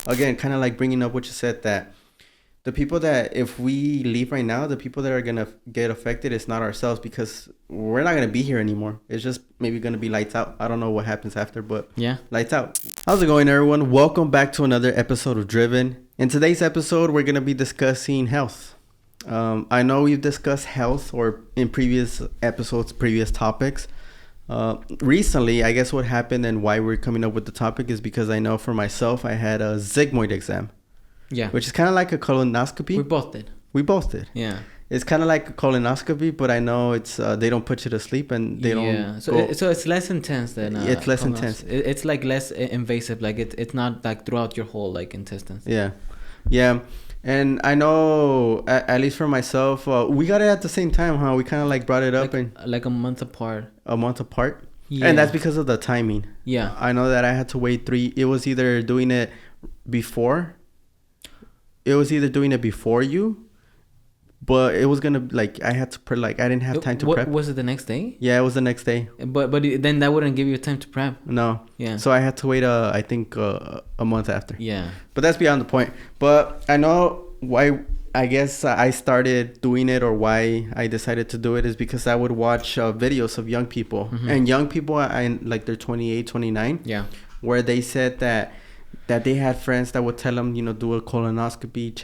again, kind of like bringing up what you said, that the people that, if we leave right now, the people that are gonna get affected is not ourselves, because we're not gonna be here anymore. It's just maybe gonna be lights out. I don't know what happens after, but Yeah. lights out. How's it going, everyone? Welcome back to another episode of Driven. In today's episode, we're gonna be discussing health. I know we've discussed health or in previous episodes, previous topics. Recently, I guess what happened and why we're coming up with the topic is because I know for myself, I had a sigmoid exam. Yeah. Which is kind of like a colonoscopy. We both did. We both did. Yeah. It's kind of like a colonoscopy, but I know it's they don't put you to sleep and they don't. Yeah. So it's less intense than. It's less intense. It's like less invasive. Like it's not like throughout your whole like intestines. Yeah, yeah. And I know, at least for myself, we got it at the same time, huh? We kind of like brought it up like a month apart. A month apart. Yeah. And that's because of the timing. Yeah. I know that I had to wait 3. It was either doing it before. It was either doing it before you, but it was gonna like I had to I didn't have time to prep. Was it the next day? Yeah, it was the next day. But then that wouldn't give you time to prep. No. Yeah. So I had to wait. I think a month after. Yeah. But that's beyond the point. But I know why. I guess I started doing it, or why I decided to do it, is because I would watch videos of young people, and young people, like they're 28, 29. Yeah. Where they said that they had friends that would tell them, do a colonoscopy,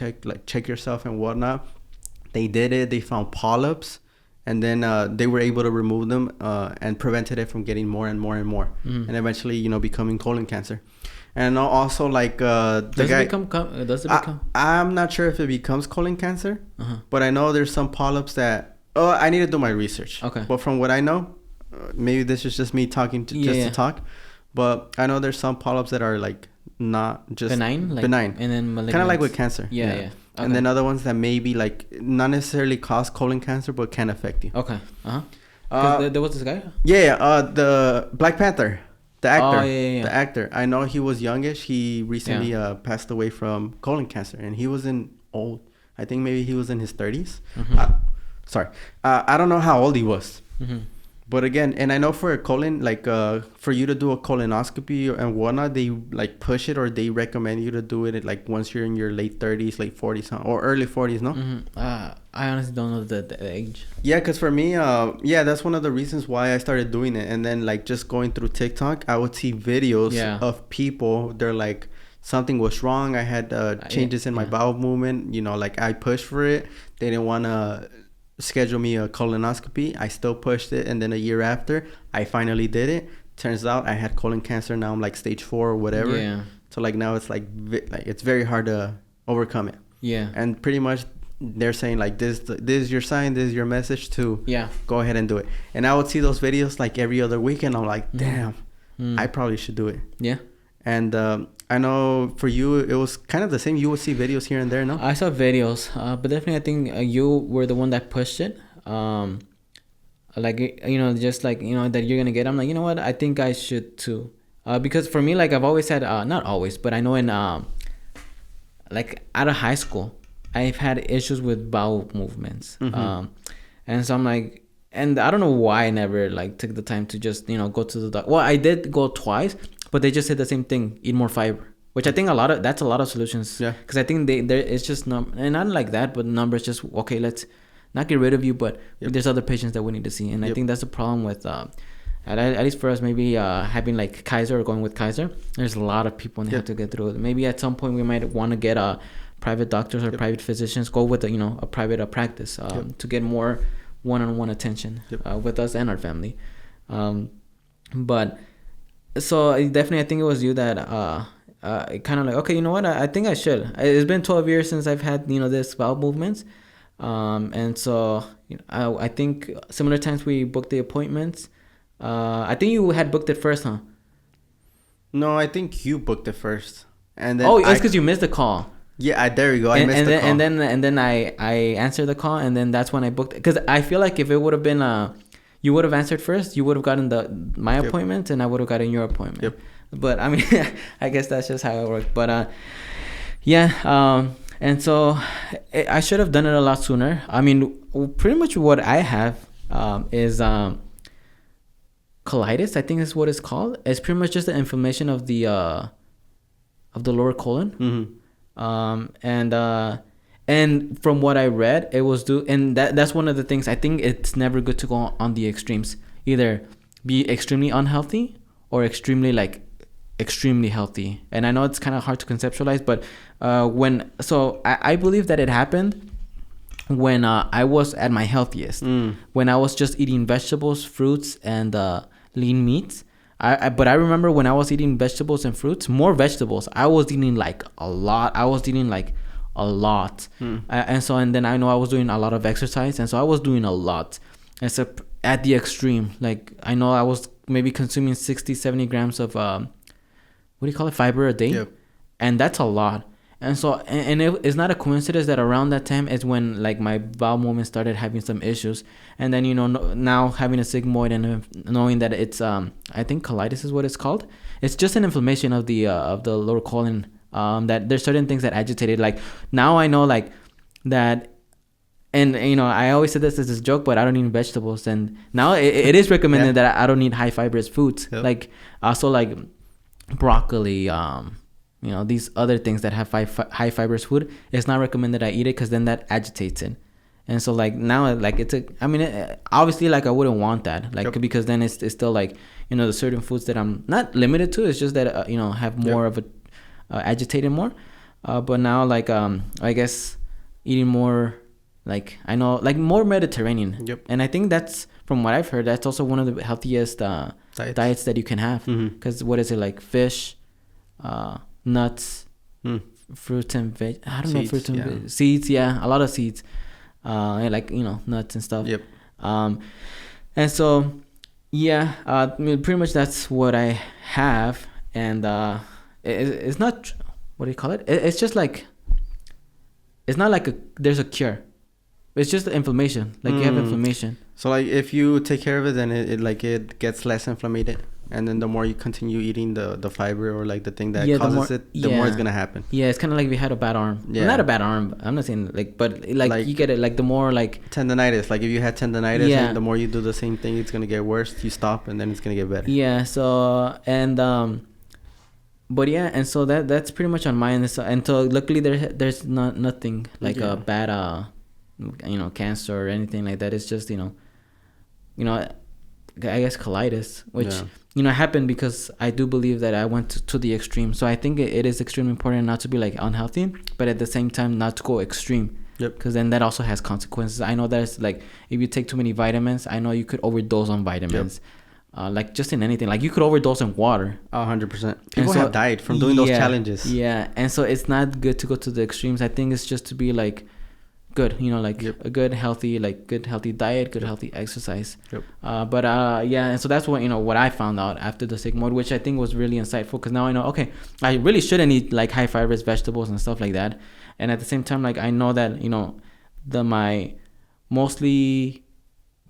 check yourself and whatnot. They did it. They found polyps, and then they were able to remove them and prevented it from getting more and more and more, and eventually, becoming colon cancer. And also, like the guy. Does it become? I'm not sure if it becomes colon cancer, but I know there's some polyps that. Oh, I need to do my research. Okay. But from what I know, maybe this is just me talking to talk. But I know there's some polyps that are like not just benign, and then malignant. Kind of like with cancer. Yeah. Okay. And then other ones that maybe like not necessarily cause colon cancer, but can affect you. Okay. There was this guy. Yeah. The Black Panther, the actor. Oh, yeah. The actor. I know he was youngish. He recently passed away from colon cancer, and he wasn't old. I think maybe he was in his 30s. Sorry. I don't know how old he was. But again, and I know for a colon, like for you to do a colonoscopy and whatnot, they like push it, or they recommend you to do it like once you're in your late 30s, late 40s, or early 40s, no? I honestly don't know the age. Yeah, because for me, that's one of the reasons why I started doing it. And then like just going through TikTok, I would see videos of people. They're like, something was wrong. I had changes in my bowel movement. Like I pushed for it. They didn't want to schedule me a colonoscopy. I still pushed it, and then a year after I finally did it. Turns out I had colon cancer. Now I'm like stage 4 or whatever. Yeah. So like now it's like it's very hard to overcome it. Yeah. And pretty much they're saying like this is your sign, this is your message to go ahead and do it. And I would see those videos like every other week, and I'm like, damn, I probably should do it. Yeah. And I know for you, it was kind of the same. You would see videos here and there, no? I saw videos, but definitely I think you were the one that pushed it. Like, just like, that you're going to get. I'm like, you know what? I think I should too. Because for me, like I've always had, not always, but I know in, like out of high school, I've had issues with bowel movements. And so I'm like, and I don't know why I never like took the time to just, go to the doctor. Well, I did go twice. But they just said the same thing: eat more fiber, which I think that's a lot of solutions. Yeah. Because I think there it's just and not like that, but numbers just okay. Let's not get rid of you, but there's other patients that we need to see, and I think that's the problem with at least for us, maybe having like Kaiser or going with Kaiser. There's a lot of people and they have to get through it. Maybe at some point we might want to get private doctors or private physicians, go with a private practice to get more one-on-one attention with us and our family, but. So definitely, I think it was you that kind of like, okay, you know what? I think I should. It's been 12 years since I've had this bowel movements, and so I think similar times we booked the appointments. I think you had booked it first, huh? No, I think you booked it first, and then it's because you missed the call. Yeah, there you go. I missed the call, and then I answered the call, and then that's when I booked it. Because I feel like if it would have been you would have answered first, you would have gotten my appointment, and I would have gotten your appointment. Yep. But I mean, I guess that's just how it worked. But and so I should have done it a lot sooner. I mean, pretty much what I have is colitis. I think is what it's called. It's pretty much just the inflammation of the the lower colon. And from what I read, it was and that's one of the things. I think it's never good to go on the extremes. Either be extremely unhealthy or extremely healthy. And I know it's kind of hard to conceptualize, but I believe that it happened when I was at my healthiest, when I was just eating vegetables, fruits, and lean meats. But I remember when I was eating vegetables and fruits, more vegetables. I was eating like a lot. And then I know I was doing a lot of exercise, and so I was doing a lot. And so at the extreme, like I know I was maybe consuming 60-70 grams of fiber a day. Yep. And that's a lot. And so it's not a coincidence that around that time is when like my bowel movement started having some issues. And then now having a sigmoid and knowing that it's I think colitis is what it's called. It's just an inflammation of the lower colon. That there's certain things that agitate it. Like now I know like that. And I always said this as a joke, but I don't eat vegetables. And now it is recommended that I don't eat high fibrous foods. Yep. Like also like broccoli, these other things that have high fibrous food. It's not recommended I eat it because then that agitates it. And so like now like obviously like I wouldn't want that, like because then it's still like the certain foods that I'm not limited to. It's just that have more of a agitated more. But now like I guess eating more. Like I know, like more Mediterranean. Yep. And I think that's, from what I've heard, that's also one of the healthiest diets that you can have. Because what is it, like fish, nuts, fruits and veg. I don't know, fruits and seeds. Yeah, a lot of seeds. Like nuts and stuff. Yep. And so pretty much that's what I have. And it's not, what do you call it? It's just like, it's not like there's a cure. It's just inflammation. Like you have inflammation. So like if you take care of it, then it gets less inflamed, and then the more you continue eating the fiber or like the thing that causes the more it's gonna happen. Yeah, it's kind of like if you had a bad arm. Yeah, well, not a bad arm. I'm not saying but you get it. Like the more like tendonitis. Like if you had tendonitis, and the more you do the same thing, it's gonna get worse. You stop, and then it's gonna get better. Yeah. So but yeah, and so that's pretty much on mine. And so luckily there's nothing like a bad cancer or anything like that. It's just I guess colitis, which happened because I do believe that I went to the extreme. So I think it is extremely important not to be like unhealthy, but at the same time not to go extreme. Yep. Because then that also has consequences. I know there's like if you take too many vitamins, I know you could overdose on vitamins. Yep. Like just in anything, like you could overdose in water. 100%. People have died from doing those challenges. Yeah, and so it's not good to go to the extremes. I think it's just to be like good, a good healthy diet, good healthy exercise. Yep. And so that's what I found out after the sigmoid, which I think was really insightful, because now I know, okay, I really shouldn't eat like high fibrous vegetables and stuff like that. And at the same time, like I know that my mostly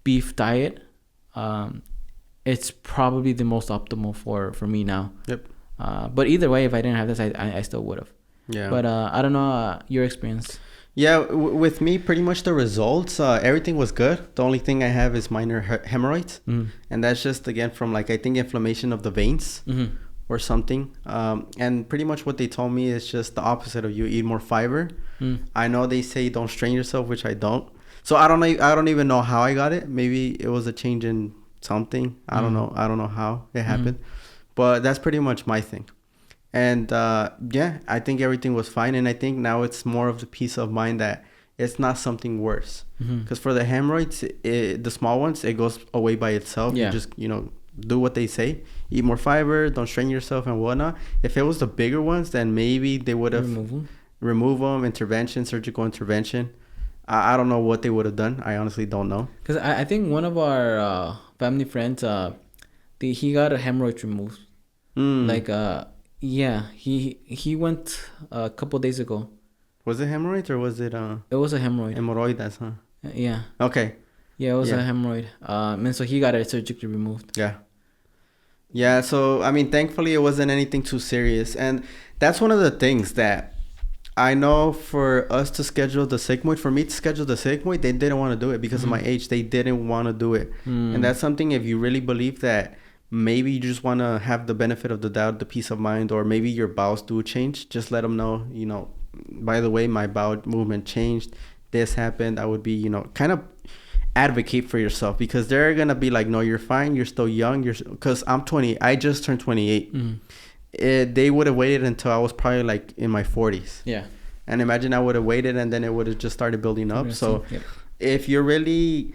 beef diet, it's probably the most optimal for me now. Yep. But either way, if I didn't have this, I still would have. Yeah. But I don't know your experience. Yeah, with me, pretty much the results, everything was good. The only thing I have is minor hemorrhoids. And that's just, again, from like, I think inflammation of the veins or something. And pretty much what they told me is just the opposite of you eat more fiber. I know they say don't strain yourself, which I don't. So I don't even know how I got it. Maybe it was a change in something. I don't know. I don't know how it happened. But that's pretty much my thing. And I think everything was fine. And I think now it's more of the peace of mind that it's not something worse. Because for the hemorrhoids, the small ones, it goes away by itself. Yeah. You just, do what they say. Eat more fiber, don't strain yourself and whatnot. If it was the bigger ones, then maybe they would have remove them, surgical intervention. I don't know what they would have done. I honestly don't know. Because I think one of our family friends, he got a hemorrhoid removed. He went a couple days ago. Was it hemorrhoid or was it It was a hemorrhoid. Hemorrhoidas, huh? Yeah. Okay. Yeah, it was a hemorrhoid. And so he got it surgically removed. Yeah. Yeah, so I mean, thankfully it wasn't anything too serious. And that's one of the things that I know for us to schedule the sigmoid, for me to schedule the sigmoid, they didn't want to do it because of my age. They didn't want to do it. And that's something, if you really believe that maybe you just want to have the benefit of the doubt, the peace of mind, or maybe your bowels do change, just let them know, by the way, my bowel movement changed. This happened. I would be, kind of advocate for yourself, because they're going to be like, no, you're fine. You're still young. Because I'm 20. I just turned 28. They would have waited until I was probably like in my 40s. Yeah. And imagine I would have waited, and then it would have just started building up. So if you're really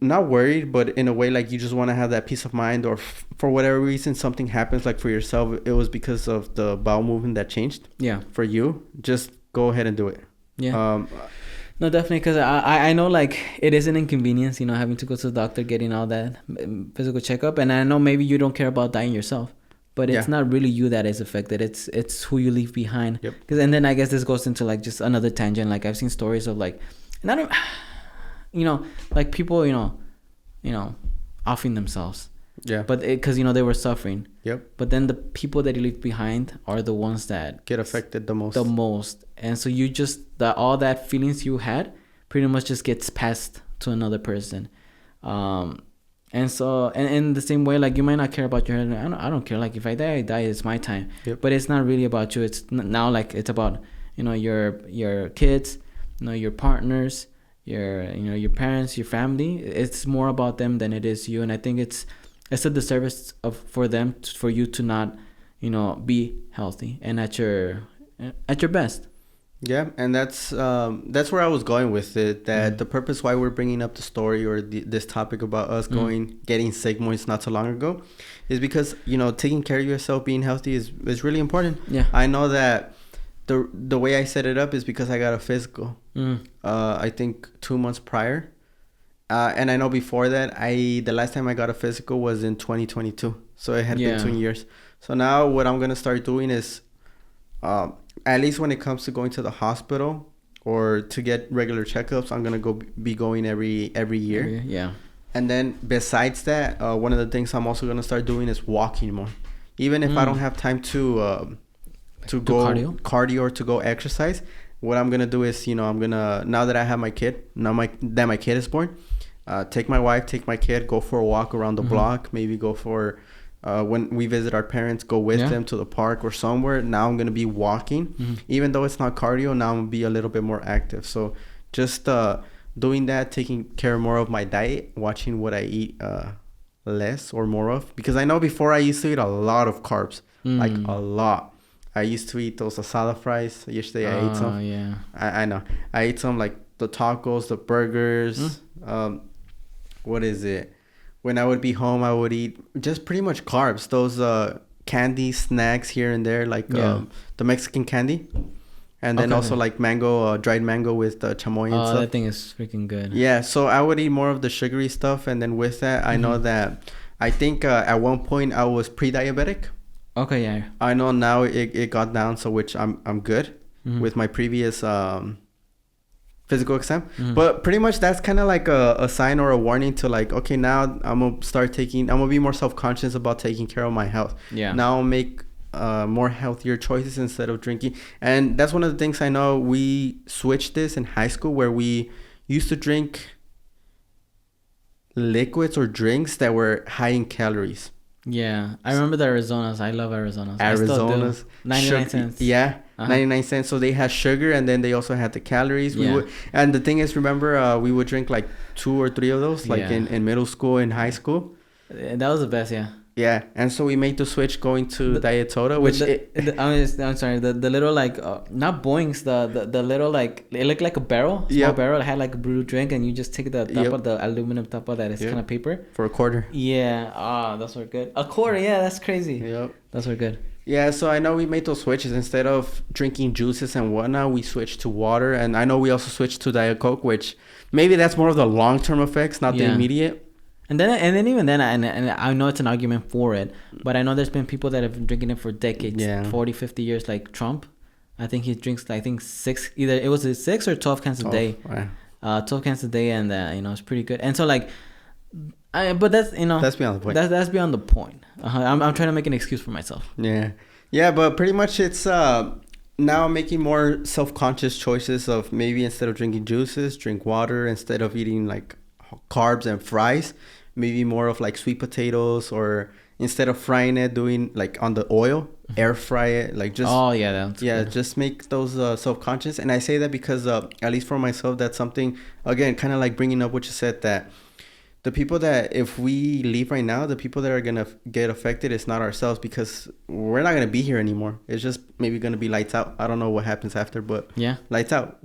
not worried, but in a way, like you just want to have that peace of mind, or for whatever reason something happens, like for yourself it was because of the bowel movement that changed for you, just go ahead and do it. No, definitely, because I know like it is an inconvenience, having to go to the doctor, getting all that physical checkup, and I know maybe you don't care about dying yourself, but it's not really you that is affected, it's who you leave behind. And then I guess this goes into like just another tangent. Like I've seen stories of like, and I don't like people, offing themselves. But because, they were suffering. But then the people that you leave behind are the ones that get affected the most. And so you just, all that feelings you had pretty much just gets passed to another person. And so, and in the same way, like you might not care about your health. I don't care. Like if I die, it's my time. But it's not really about you. It's now like, it's about, your kids, your partners, your parents, your family. It's more about them than it is you. And I think it's a disservice for them, for you to not be healthy and at your best. And that's where I was going with it, that the purpose why we're bringing up the story, or this topic about us getting sick not so long ago, is because taking care of yourself, being healthy is really important. I know that the way I set it up is because I got a physical, I think 2 months prior. And I know before that, the last time I got a physical was in 2022. So it had been 2 years. So now what I'm going to start doing is, at least when it comes to going to the hospital or to get regular checkups, I'm going to be going every year. And then besides that, one of the things I'm also going to start doing is walking more. Even if I don't have time to go cardio or to go exercise, what I'm going to do is, I'm going to, now that I have my kid, that my kid is born, take my wife, take my kid, go for a walk around the block, maybe go for, when we visit our parents, go with them to the park or somewhere. Now I'm going to be walking. Even though it's not cardio, now I'm going to be a little bit more active. So just doing that, taking care more of my diet, watching what I eat less or more of. Because I know before I used to eat a lot of carbs, like a lot. I used to eat those asada fries. Yesterday I ate some. I know. I ate some, like the tacos, the burgers. What is it? When I would be home, I would eat just pretty much carbs. Those candy snacks here and there, like the Mexican candy. And then also like mango, dried mango with chamoy and stuff. That thing is freaking good. Yeah, so I would eat more of the sugary stuff. And then with that, I know that I think at one point I was pre-diabetic. Okay, yeah. I know now it got down, so which I'm good with my previous physical exam. But pretty much that's kind of like a sign or a warning to like, okay, now I'm gonna be more self-conscious about taking care of my health. Now I'll make more healthier choices instead of drinking. And that's one of the things I know we switched this in high school, where we used to drink liquids or drinks that were high in calories. I remember the Arizonas. I love Arizonas. 99 cents. 99 cents. So they had sugar, and then they also had the calories. And the thing is, remember, we would drink like 2 or 3 of those, like in middle school and high school. That was the best, and so we made the switch going to Diet Soda, which I'm sorry, the little like not boings, the little like, it looked like a barrel, small barrel. It had like a brew drink, and you just take the tapa, the aluminum tapa that is kind of paper for a quarter. Those were good. A quarter, that's crazy. Those were good. So I know we made those switches. Instead of drinking juices and whatnot, we switched to water. And I know we also switched to Diet Coke, which maybe that's more of the long-term effects, not the immediate. And then even then, and I know it's an argument for it, but I know there's been people that have been drinking it for decades, 40, 50 years, like Trump. I think he drinks, I think 6, either it was 6 or 12 cans a day. 12 cans a day, and it's pretty good. And so like, but that's, that's beyond the point. That's beyond the point. I'm trying to make an excuse for myself. But pretty much it's now making more self-conscious choices of maybe instead of drinking juices, drink water. Instead of eating like carbs and fries, maybe more of like sweet potatoes, or instead of frying it, doing like on the oil, air fry it, like just that's yeah, good. just make those self-conscious. And I say that because at least for myself, that's something, again, kind of like bringing up what you said, that the people that, if we leave right now, the people that are gonna get affected is not ourselves, because we're not gonna be here anymore. It's just maybe gonna be lights out. I don't know what happens after, but yeah, lights out.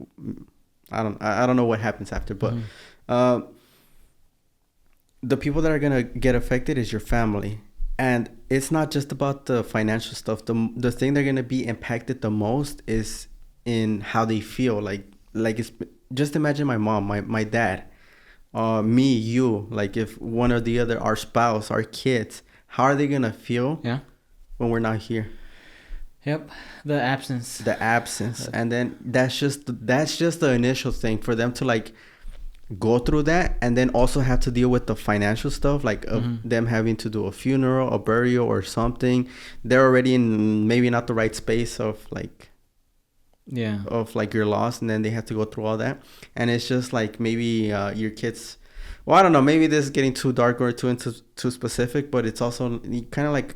I don't know what happens after, but the people that are gonna get affected is your family. And it's not just about the financial stuff. The thing they're gonna be impacted the most is in how they feel. Like it's, just imagine my mom, my dad, me, you. Like if one or the other, our spouse, our kids, how are they gonna feel? Yeah. When we're not here. Yep. The absence, and then that's just the initial thing for them to like go through that, and then also have to deal with the financial stuff, like them having to do a funeral, a burial, or something. They're already in maybe not the right space of like your loss, and then they have to go through all that. And it's just like maybe your kids, well, I don't know, maybe this is getting too dark or too specific, but it's also kind of like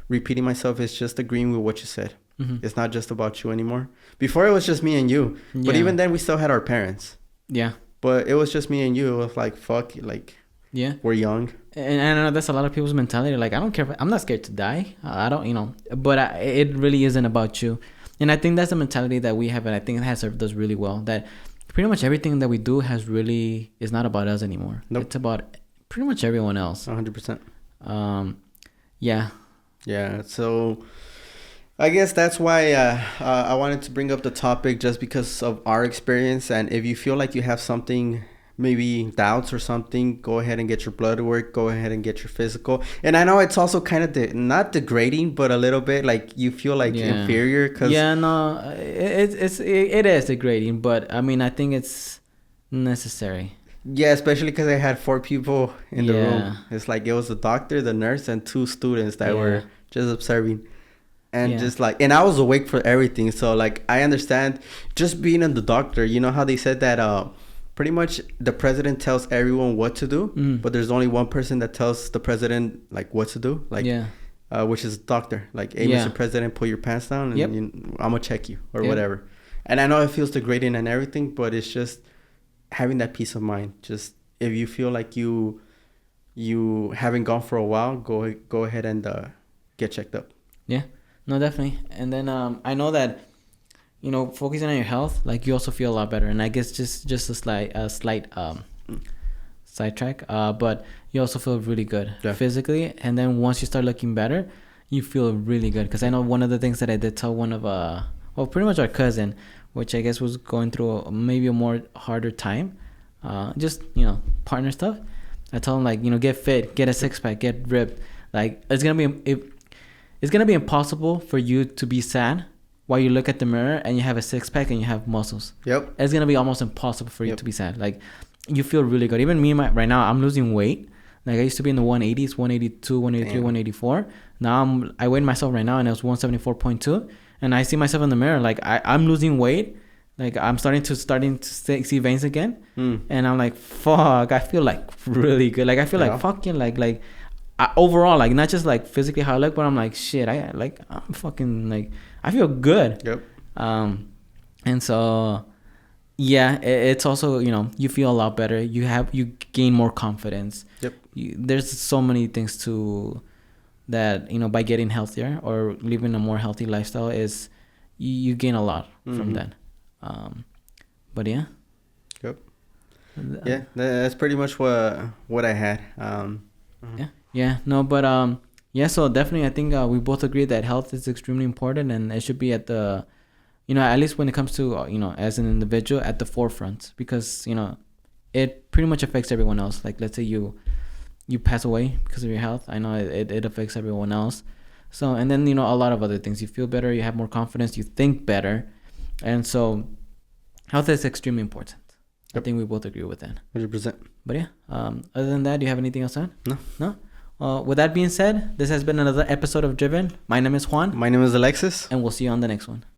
repeating myself. It's just agreeing with what you said. It's not just about you anymore. Before it was just me and you, but even then we still had our parents. Yeah. But it was just me and you. It was like, fuck, like, we're young. And I know that's a lot of people's mentality. Like, I don't care. I'm not scared to die. I don't, but it really isn't about you. And I think that's the mentality that we have. And I think it has served us really well. That pretty much everything that we do is not about us anymore. Nope. It's about pretty much everyone else. 100%. Yeah. Yeah. So I guess that's why I wanted to bring up the topic, just because of our experience. And if you feel like you have something, maybe doubts or something, go ahead and get your blood work, go ahead and get your physical. And I know it's also kind of not degrading, but a little bit like you feel like inferior. Cause it is degrading, but I mean, I think it's necessary. Yeah, especially because I had 4 people in the room. It's like it was the doctor, the nurse, and 2 students that were just observing. And just like, and I was awake for everything. So like, I understand just being in the doctor, you know how they said that pretty much the president tells everyone what to do, but there's only one person that tells the president like what to do. Like, which is the doctor. Like, hey, Mr. President, pull your pants down and I'm going to check you or whatever. And I know it feels degrading and everything, but it's just having that peace of mind. Just if you feel like you haven't gone for a while, go ahead and get checked up. Yeah. No, definitely. And then I know that, focusing on your health, like you also feel a lot better. And I guess just a slight sidetrack, but you also feel really good physically. And then once you start looking better, you feel really good. Because I know one of the things that I did tell one of pretty much our cousin, which I guess was going through maybe a more harder time, just partner stuff. I told him like get fit, get a 6-pack, get ripped. Like it's gonna be impossible for you to be sad while you look at the mirror and you have a 6-pack and you have muscles. Yep. It's gonna be almost impossible for you to be sad. Like you feel really good. Even me, right now, I'm losing weight. Like I used to be in the 180s, 182, 183, 184. Now I weighed myself right now and it was 174.2. And I see myself in the mirror. Like I'm losing weight. Like I'm starting to see veins again. And I'm like, fuck, I feel like really good. Like I feel like fucking like overall, like not just like physically how I look, but I'm like shit. I'm fucking like I feel good. Yep. And so it's also you feel a lot better. You gain more confidence. Yep. There's so many things to that by getting healthier or living a more healthy lifestyle is you gain a lot from that. But yeah. Yep. Yeah, that's pretty much what I had. Yeah. No, but so definitely I think we both agree that health is extremely important and it should be at the at least when it comes to as an individual at the forefront, because it pretty much affects everyone else. Like let's say you pass away because of your health. I know it affects everyone else. So and then a lot of other things. You feel better, you have more confidence, you think better, and so health is extremely important. Yep. I think we both agree with that. 100%. But yeah, other than that, do you have anything else to add? No. With that being said, this has been another episode of Driven. My name is Juan. My name is Alexis. And we'll see you on the next one.